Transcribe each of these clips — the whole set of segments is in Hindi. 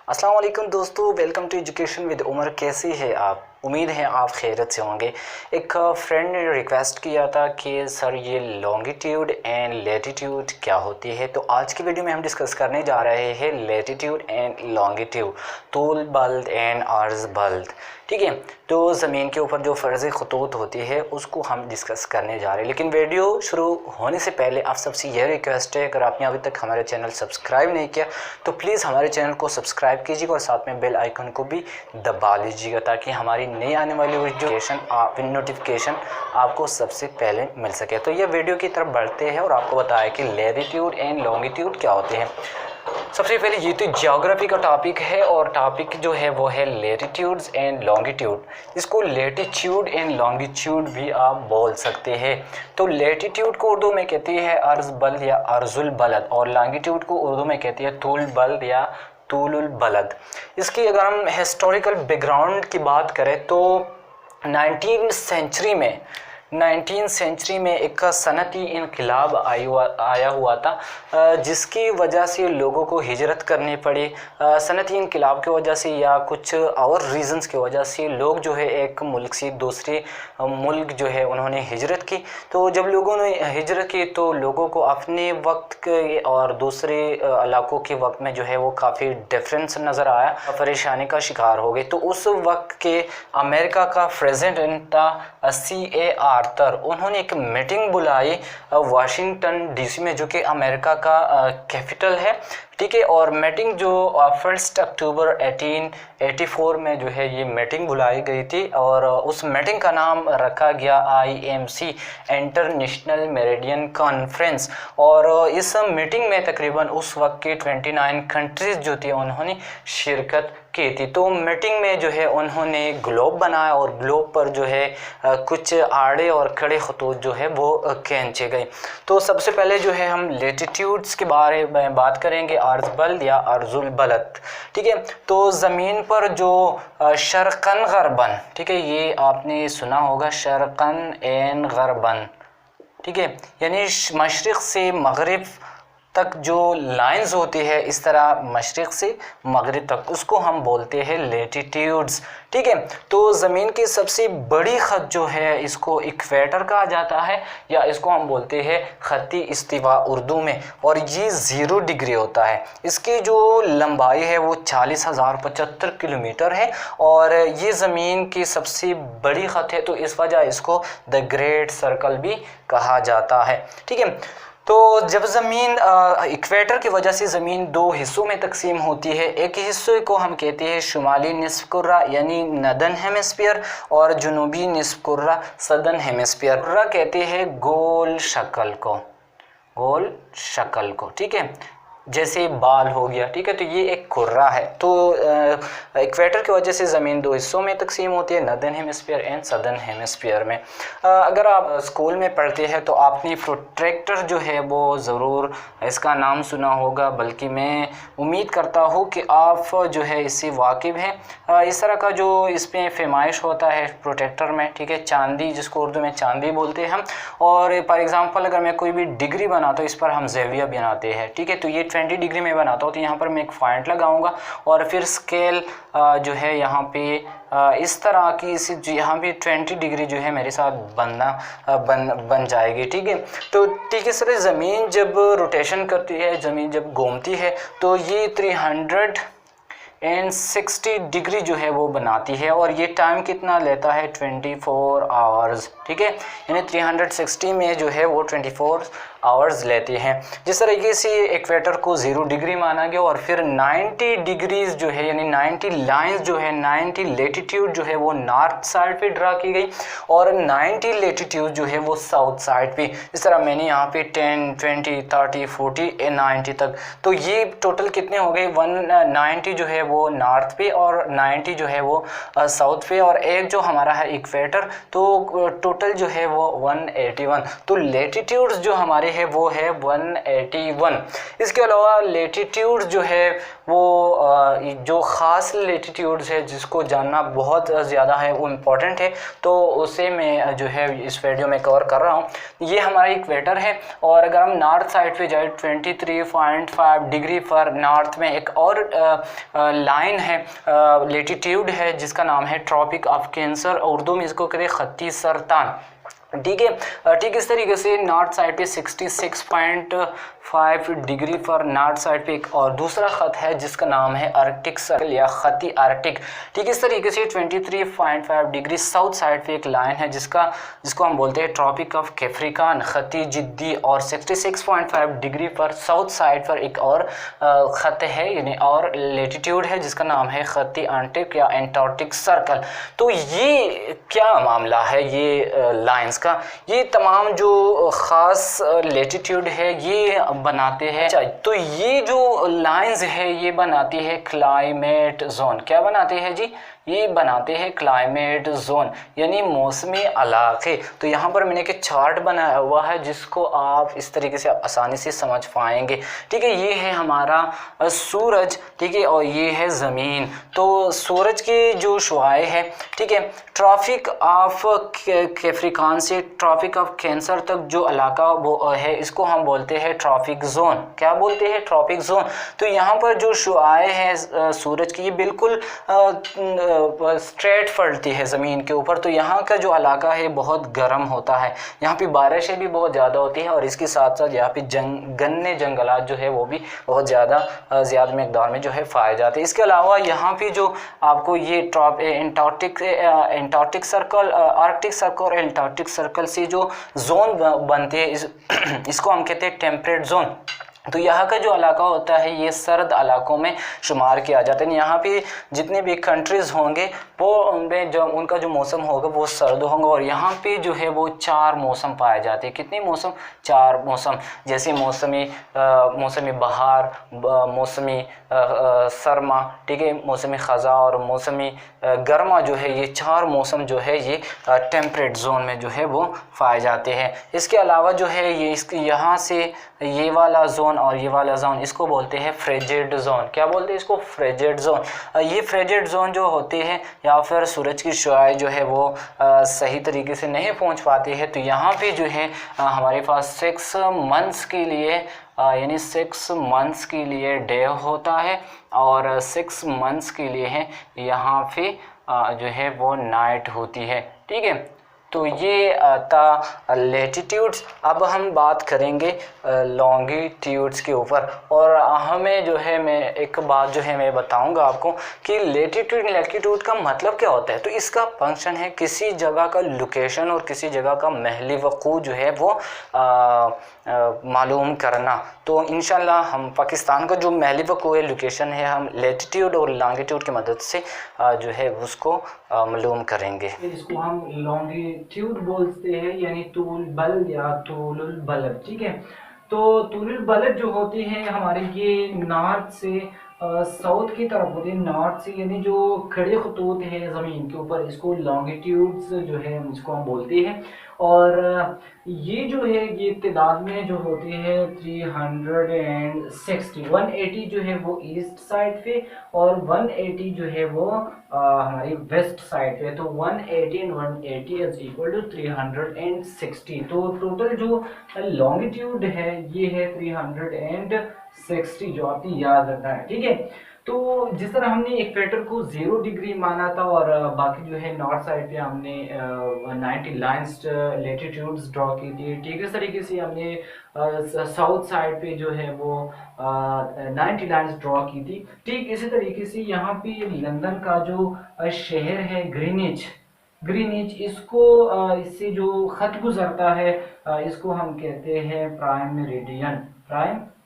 अस्सलाम वालेकुम दोस्तों, welcome to education with Umar. कैसे हैं आप? उम्मीद है आप खैरियत से होंगे। एक फ्रेंड ने रिक्वेस्ट किया था कि सर ये लॉन्गिट्यूड एंड लेटीट्यूड क्या होती है, तो आज की वीडियो में हम डिस्कस करने जा रहे हैं लेटीट्यूड एंड लॉन्गिट्यूड, तूल बल्द एंड अर्ज बल्द। ठीक है, तो ज़मीन के ऊपर जो फ़र्ज़ खतूत होती है उसको हम डिस्कस करने जा रहे हैं। लेकिन वीडियो शुरू होने से पहले आप सबसे यह रिक्वेस्ट है, अगर आपने अभी तक हमारे चैनल सब्सक्राइब नहीं किया तो प्लीज़ हमारे चैनल को सब्सक्राइब कीजिएगा और साथ में बेल आइकन को भी दबा लीजिएगा ताकि हमारी नई आने वाली नोटिफिकेशन आपको सबसे पहले मिल सके। तो ये वीडियो की तरफ बढ़ते हैं और आपको बताया कि लैटिट्यूड एंड लॉन्गिट्यूड क्या होते हैं। सबसे पहले ये तो ज्योग्राफी का टॉपिक है और टॉपिक जो है वो है लैटिट्यूड्स एंड लॉन्गिट्यूड। इसको लैटिट्यूड एंड लॉन्गिट्यूड भी आप बोल सकते हैं। तो लैटिट्यूड को उर्दू में कहती है अर्ज बल्द या अर्जुल बलद, और लॉन्गिट्यूड को उर्दू में कहती है तूल बल्द या तूलुल बलद। इसकी अगर हम हिस्टोरिकल बैकग्राउंड की बात करें तो 19th सेंचुरी में एक सनती इनकलाब आया हुआ था, जिसकी वजह से लोगों को हिजरत करनी पड़ी। सनती इनकलाब की वजह से या कुछ और रीज़न्स की वजह से लोग जो है एक मुल्क से दूसरे मुल्क जो है उन्होंने हिजरत की। तो जब लोगों ने हिजरत की तो लोगों को अपने वक्त के और दूसरे इलाकों के वक्त में जो है वो काफ़ी डिफरेंस नज़र आया, परेशानी का शिकार हो गए। तो उस वक्त के अमेरिका का प्रेसिडेंट था CA आर्थर, उन्होंने एक मीटिंग बुलाई वाशिंगटन DC में, जो कि अमेरिका का कैपिटल है। ठीक है, और मीटिंग जो 1 अक्टूबर 1884 में जो है ये मीटिंग बुलाई गई थी और उस मीटिंग का नाम रखा गया IMC इंटरनेशनल मेरिडियन कॉन्फ्रेंस। और इस मीटिंग में तकरीबन उस वक्त के 29 कंट्रीज़ जो थी उन्होंने शिरकत की थी। तो मीटिंग में जो है उन्होंने ग्लोब बनाया और ग्लोब पर जो है कुछ आड़े और खड़े खतूत जो है वो खींचे गए। तो सबसे पहले जो है हम लेटीट्यूड्स के बारे में बात करेंगे, अर्ज बल्द या अर्जुल बलद। ठीक है, तो ज़मीन पर जो शर्क़न ग़रबन, ठीक है, ये आपने सुना होगा शर्क़न एन ग़रबन, ठीक है, यानी मशरिक़ से मग़रिब तक जो लाइंस होती है, इस तरह मशरिक़ से मग़रिब तक, उसको हम बोलते हैं लेटीट्यूड्स। ठीक है, तो ज़मीन की सबसे बड़ी ख़त जो है इसको इक्वेटर कहा जाता है या इसको हम बोलते हैं ख़त्ती इस्तिवा उर्दू में, और ये 0 डिग्री होता है। इसकी जो लंबाई है वो 40,075 किलोमीटर है और ये ज़मीन की सबसे बड़ी ख़त है, तो इस वजह इसको द ग्रेट सर्कल भी कहा जाता है। ठीक है, तो जब ज़मीन इक्वेटर की वजह से ज़मीन 2 हिस्सों में तकसीम होती है, एक हिस्से को हम कहते हैं शुमाली निस्फ़ कुर्रा यानी नदन हेमिस्फीयर और जुनूबी निस्फ़ कुर्रा सदर्न हेमिस्फीयर। कुर्रा कहते हैं गोल शक्ल को, ठीक है, जैसे बाल हो गया। ठीक है, तो ये एक कुर्रा है। तो इक्वेटर की वजह से ज़मीन 2 हिस्सों में तकसीम होती है, northern hemisphere and southern hemisphere में। अगर आप स्कूल में पढ़ते हैं तो आपने प्रोट्रैक्टर जो है वो ज़रूर इसका नाम सुना होगा, बल्कि मैं उम्मीद करता हूँ कि आप जो है इससे वाकिफ़ हैं। इस तरह का जो इसमें फरमाइश होता है प्रोट्रैक्टर में, ठीक है, चांदी, जिसको उर्दू में चांदी बोलते हैं हम, और फॉर एग्ज़ाम्पल अगर मैं कोई भी डिग्री बनाता हूँ इस पर हम ज़ाविया बनाते हैं। ठीक है, तो ये 20 डिग्री में बनाता हूँ, तो यहाँ पर मैं एक पॉइंट लगाऊंगा और फिर स्केल जो है यहाँ पे इस तरह की यहाँ पे 20 डिग्री जो है मेरे साथ बन जाएगी। ठीक है, तो ठीक है सर, ज़मीन जब रोटेशन करती है, ज़मीन जब घूमती है तो ये 360 डिग्री जो है वो बनाती है और ये टाइम कितना लेता है 24 आवर्स। ठीक है, यानी 360 में जो है वो 24 आवर्स लेते हैं। जिस तरीके से इक्वेटर को 0 डिग्री माना गया और फिर 90 डिग्रीज जो है यानी 90 लाइंस जो है 90 लेटीट्यूड जो है वो नॉर्थ साइड पे ड्रा की गई और 90 लेटीट्यूड जो है वो साउथ साइड पे। इस तरह मैंने यहाँ पे 10, 20, 30, 40, 90 तक, तो ये टोटल कितने हो गए 190 जो है वो नॉर्थ पे और 90 जो है वो साउथ पे, और एक जो हमारा है इक्वेटर, तो टोटल जो है वो 181। तो लेटीट्यूड्स जो हमारे है वो है 181। इसके अलावा लेटीट्यूड जो है वो जो ख़ास लेटीट्यूड्स है जिसको जानना बहुत ज़्यादा है, वो इम्पॉर्टेंट है, तो उसे मैं जो है इस वीडियो में कवर कर रहा हूँ। ये हमारा इक्वेटर है और अगर हम नॉर्थ साइड पे जाए 23.5 डिग्री पर नॉर्थ में एक और लाइन है, लेटीट्यूड है, जिसका नाम है ट्रॉपिक ऑफ कैंसर, उर्दू में इसको कहते हैं खत्ती सरतान। ठीक है, ठीक इस तरीके से नॉर्थ साइड पे 66.5 डिग्री पर नॉर्थ साइड पे एक और दूसरा ख़त है जिसका नाम है आर्कटिक सर्कल या खती आर्कटिक। ठीक इस तरीके से 23.5 डिग्री साउथ साइड पे एक लाइन है जिसको हम बोलते हैं ट्रॉपिक ऑफ कैफ्रिकान खती जिद्दी, और 66.5 डिग्री पर साउथ साइड पर एक और ख़त है यानी और लेटीट्यूड है जिसका नाम है खती आर्कटिक या एंटार्क्टिक सर्कल। तो ये क्या मामला है ये लाइंस का, ये तमाम जो ख़ास लेटीट्यूड है ये बनाते हैं, तो ये जो लाइंस है ये बनाती है क्लाइमेट जोन। क्या बनाते हैं जी? ये बनाते हैं क्लाइमेट जोन यानी मौसमी इलाके। तो यहाँ पर मैंने एक चार्ट बनाया हुआ है जिसको आप इस तरीके से आप आसानी से समझ पाएंगे। ठीक है, ये है हमारा सूरज, ठीक है, और ये है ज़मीन। तो सूरज की जो शुआएं है, ठीक है, ट्रॉपिक ऑफ कैफ्रिकान से ट्रॉपिक ऑफ कैंसर तक जो इलाका वो है इसको हम बोलते हैं ट्रॉपिक जोन। क्या बोलते हैं? Tropic zone. तो यहाँ पर जो शुआएं हैं सूरज की ये बिल्कुल स्ट्रेट पड़ती है ज़मीन के ऊपर। तो यहाँ का जो इलाका है बहुत गर्म होता है, यहाँ पे बारिशें भी बहुत ज़्यादा होती हैं और इसके साथ साथ यहाँ पे घने जंगलात जो है वो भी बहुत ज़्यादा मकदार में जो है पाए जाते हैं। इसके अलावा यहाँ पे जो आपको ये एंटार्क्टिक सर्कल, आर्कटिक सर्कल और एंटार्क्टिक सर्कल से जो जोन बनते हैं इसको हम कहते हैं टेम्परेट जोन। तो यहाँ का जो इलाका होता है ये सर्द इलाकों में शुमार किया जाता है। यहाँ पे जितने भी कंट्रीज़ होंगे वो उनमें जो उनका जो मौसम होगा वो सर्द होंगे और यहाँ पे जो है वो 4 मौसम पाए जाते हैं। कितने मौसम? 4 मौसम, जैसे मौसमी बहार, मौसमी सरमा, ठीक है, मौसमी ख़ज़ा और मौसमी गर्मा जो है, ये 4 मौसम जो है ये टेम्परेट जोन में जो है वो पाए जाते हैं। इसके अलावा जो है ये यहाँ से ये वाला जोन और ये वाला जोन इसको बोलते हैं फ्रेजिड जोन। क्या बोलते हैं इसको? फ्रेजिड जोन। ये फ्रेजिड जोन जो होते हैं या फिर सूरज की शुआएं जो है वो सही तरीके से नहीं पहुंच पाती है, तो यहाँ पे जो है हमारे पास 6 मंथ्स के लिए यानी 6 मंथ्स के लिए डे होता है और 6 मंथ्स के लिए है यहाँ पे जो है वो नाइट होती है। ठीक है, तो ये था लेटीट्यूड्स। अब हम बात करेंगे लॉन्गिट्यूड्स के ऊपर और हमें जो है मैं एक बात जो है मैं बताऊंगा आपको कि लेटीट्यूड का मतलब क्या होता है। तो इसका फंक्शन है किसी जगह का लोकेशन और किसी जगह का महली वक़ू जो है वो मालूम करना। तो इंशाल्लाह हम पाकिस्तान का जो महली वक़ू है, लोकेशन है, हम लेटीट्यूड और लॉन्गिट्यूड की मदद से जो है उसको मालूम करेंगे। इसको हम लॉन्गिट्यूड बोलते हैं यानी तूल बल या तूलुल बलद। ठीक है, तो तूलुल बलद जो होती है हमारे ये नॉर्थ से साउथ की तरफ होती है। नॉर्थ से यानी जो खड़े खतूत है ज़मीन के ऊपर इसको लॉन्गिट्यूड्स जो है इसको हम बोलते हैं। और ये जो है ये तादाद में जो होती है 360, 180 जो है वो ईस्ट साइड पे और 180 जो है वो हमारी वेस्ट साइड पे। तो 180 and 180 इज इक्वल टू 360। तो टोटल जो लॉन्गिट्यूड है ये है 360 जो आपने याद रखना है। ठीक है, तो जिस तरह हमने इक्वेटर को 0 डिग्री माना था और बाकी जो है नॉर्थ साइड पे हमने 90 लाइन्स लेटीट्यूड्स ड्रॉ की थी, ठीक इस तरीके से हमने साउथ साइड पे जो है वो 90 लाइन्स ड्रॉ की थी। ठीक इसी तरीके से यहाँ पे लंदन का जो शहर है ग्रीनिच इसको इससे जो खत गुजरता है इसको हम कहते हैं प्राइम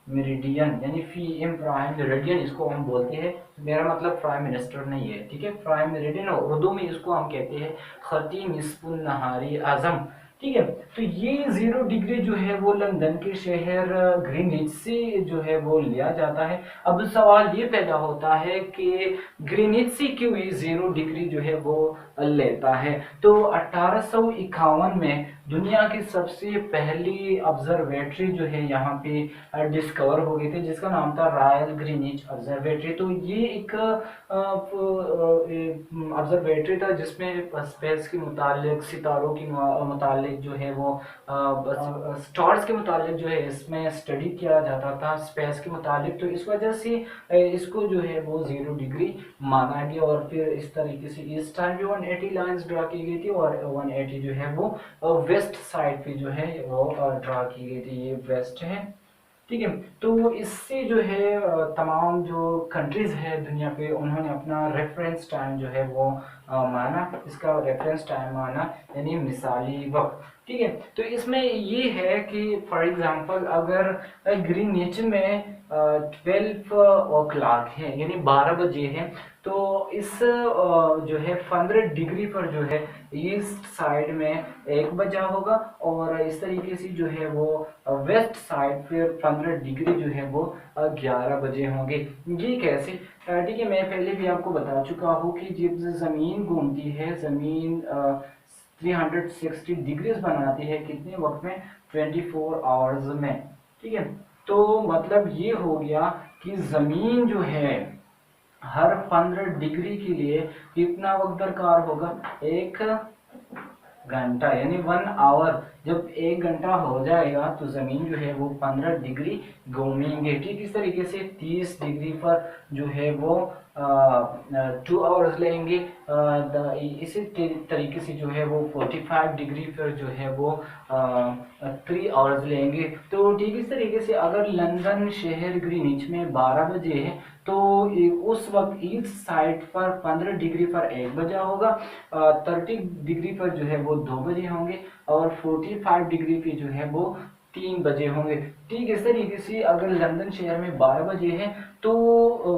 मेरिडियन यानी PM प्राइम मेरिडियन इसको हम बोलते हैं। मेरा मतलब प्राइम मिनिस्टर नहीं है, ठीक है, प्राइम मेरिडियन और उर्दू में इसको हम कहते हैं खती निस्फुन नहारी आज़म। ठीक है, तो ये 0 डिग्री जो है वो लंदन के शहर ग्रीनिच से जो है वो लिया जाता है। अब सवाल ये पैदा होता है कि ग्रीनिच से क्यों ये 0 डिग्री जो है वो लेता है। तो 1851 में दुनिया की सबसे पहली ऑब्जर्वेटरी जो है यहाँ पे डिस्कवर हो गई थी, जिसका नाम था रॉयल ग्रीनिच ऑब्जर्वेटरी। तो ये एक ऑब्जर्वेटरी था जिसमें स्पेस के मुतालिक, सितारों के मुतालिक जो है वो स्टार्स के मुतालिक जो है इसमें स्टडी किया जाता था स्पेस के मुतालिक। तो इस वजह से इसको जो है वो 0 डिग्री माना गया, और फिर इस तरीके से इस टाइम भी 180 लाइंस ड्रा की गई थी, और 180 जो है वो वेस्ट साइड पे जो है वो ड्रा की गई थी। ये वेस्ट है, ठीक है। तो इससे जो है तमाम जो कंट्रीज है दुनिया पे, उन्होंने अपना रेफरेंस टाइम जो है वो माना, इसका रेफरेंस टाइम माना, यानी मिसाली वक्त, ठीक है। तो इसमें ये है कि फॉर एग्जांपल अगर ग्रीनिच में 12 ओ क्लॉक है यानी 12 बजे है, तो इस जो है 15 डिग्री पर जो है ईस्ट साइड में 1 बजा होगा, और इस तरीके से जो है वो वेस्ट साइड फिर 15 डिग्री जो है वो 11 बजे होंगे। ये कैसे? ठीक है, मैं पहले भी आपको बता चुका हूँ कि जब ज़मीन घूमती है, ज़मीन 360 डिग्रीज बनाती है कितने वक्त में? 24 आवर्स में, ठीक है। तो मतलब ये हो गया कि ज़मीन जो है हर 15 डिग्री के लिए कितना वक्त दरकार होगा? 1 घंटा, यानी 1 आवर। जब 1 घंटा हो जाएगा तो जमीन जो है वो 15 डिग्री घूमेंगे। ठीक इस तरीके से 30 डिग्री पर जो है वो 2 आवर्स लेंगे। इसी तरीके से जो है वो 45 डिग्री पर जो है वो 3 आवर्स लेंगे। तो ठीक इस तरीके से अगर लंदन शहर ग्रीनिच में 12 बजे है, तो उस वक्त ईस्ट साइड पर 15 डिग्री पर 1 बजा होगा, 30 डिग्री पर जो है वो 2 बजे होंगे, और 45 डिग्री पे जो है वो 3 बजे होंगे। ठीक इस तरीके से अगर लंदन शहर में 12 बजे है, तो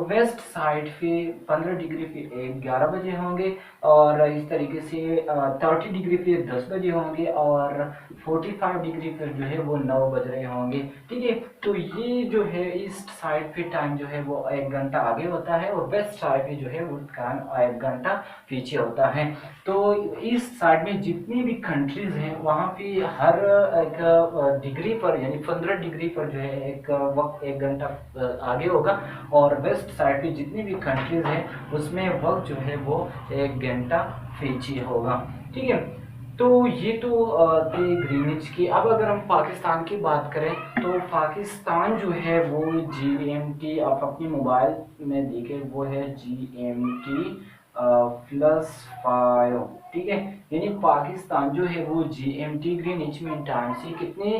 वेस्ट साइड पे 15 डिग्री पे 11 बजे होंगे, और इस तरीके से 30 डिग्री पे 10 बजे होंगे, और 45 डिग्री पर जो है वो 9 बज रहे होंगे। ठीक है, तो ये जो है ईस्ट साइड पे टाइम जो है वो 1 घंटा आगे होता है, और वेस्ट साइड पे जो है वो टाइम 1 घंटा पीछे होता है। तो ईस्ट साइड में जितनी भी कंट्रीज हैं वहाँ पे हर एक डिग्री पर यानी 15 डिग्री पर जो है एक वक्त 1 घंटा आगे होगा, और वेस्ट साइड पे जितनी भी कंट्रीज हैं उसमें वक्त जो है वो 1 घंटा पीछे होगा। ठीक है, तो ये तो थे ग्रीनिच की। अब अगर हम पाकिस्तान की बात करें, तो पाकिस्तान जो है वो GMT, आप अपनी मोबाइल में देखें, वो है GMT +5, ठीक है। यानी पाकिस्तान जो है वो GMT ग्रीनिच मीन टाइम से कितने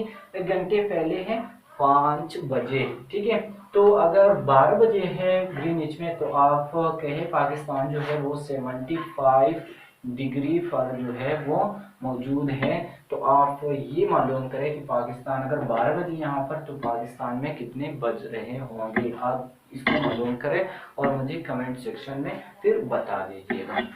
घंटे पहले है? 5 बजे, ठीक है। तो अगर 12 बजे है ग्रीनिच में, तो आप कहें पाकिस्तान जो है वो 75 डिग्री पर जो है वो मौजूद है। तो आप ये मालूम करें कि पाकिस्तान अगर 12 बजे यहाँ पर, तो पाकिस्तान में कितने बज रहे होंगे। आप इसको मालूम करें और मुझे कमेंट सेक्शन में फिर बता दीजिएगा।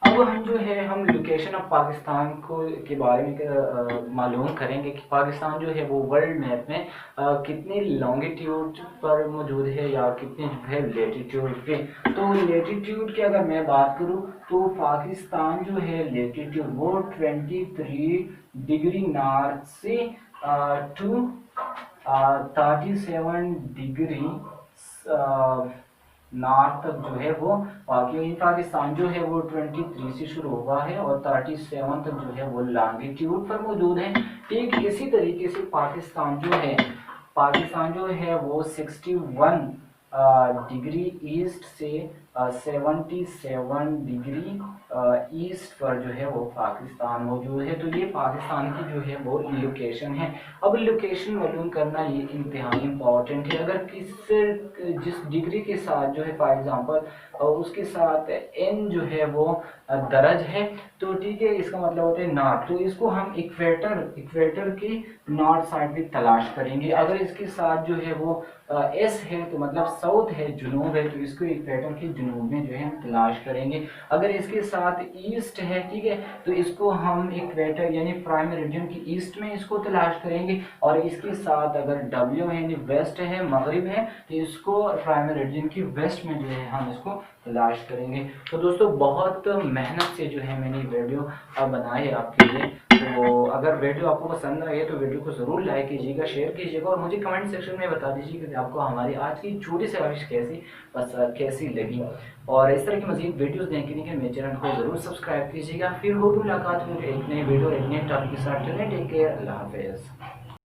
अब हम जो है हम लोकेशन ऑफ पाकिस्तान को के बारे में मालूम करेंगे कि पाकिस्तान जो है वो वर्ल्ड मैप में कितने लॉन्गिट्यूड पर मौजूद है, या कितने जो है लेटीट्यूड पे। तो लेटीट्यूड की अगर मैं बात करूं, तो पाकिस्तान जो है लेटीट्यूड वो 23 डिग्री नॉर्थ से टू 37 डिग्री नॉर्थ तक जो है वो पाकिस्तान जो है वो 23 से शुरू हुआ है, और 37 तक जो है वो लॉन्गिट्यूड पर मौजूद है। ठीक इसी तरीके से पाकिस्तान जो है वो 61 डिग्री ईस्ट से 77 डिग्री ईस्ट पर जो है वो पाकिस्तान मौजूद है। तो ये पाकिस्तान की जो है वो लोकेशन है। अब लोकेशन मालूम करना ये इंतहाई इम्पॉर्टेंट है। अगर जिस डिग्री के साथ जो है फॉर एग्जांपल उसके साथ एन जो है वो दर्ज है, तो ठीक है, इसका मतलब होता है नॉर्थ। तो इसको हम इक्वेटर के नॉर्थ साइड पे तलाश करेंगे। अगर इसके साथ जो है वो एस है, तो मतलब साउथ है, जुनूब है, तो इसको इक्वेटर के जुनूब में जो है हम तलाश करेंगे। अगर इसके साथ ईस्ट है, ठीक है, तो इसको हम इक्वेटर यानी प्राइम मेरिडियन की ईस्ट में इसको तलाश करेंगे। और इसके साथ अगर डब्ल्यू है यानी वेस्ट है, मगरिब है, तो इसको प्राइम मेरिडियन की वेस्ट में जो है हम इसको तलाश करेंगे। तो दोस्तों बहुत मेहनत से जो है मैंने वीडियो बनाई है आपके लिए। तो अगर वीडियो आपको पसंद आई है तो वीडियो को ज़रूर लाइक कीजिएगा, शेयर कीजिएगा और मुझे कमेंट सेक्शन में बता दीजिए कि आपको हमारी आज की छोटी सी रविश कैसी लगी। और इस तरह की मज़ीद वीडियोस देखने के लिए मेरे चैनल को ज़रूर सब्सक्राइब कीजिएगा। फिर होगी मुलाकात एक नए वीडियो एक नए टॉपिक के साथ। टेक केयर, अल्लाह हाफिज़।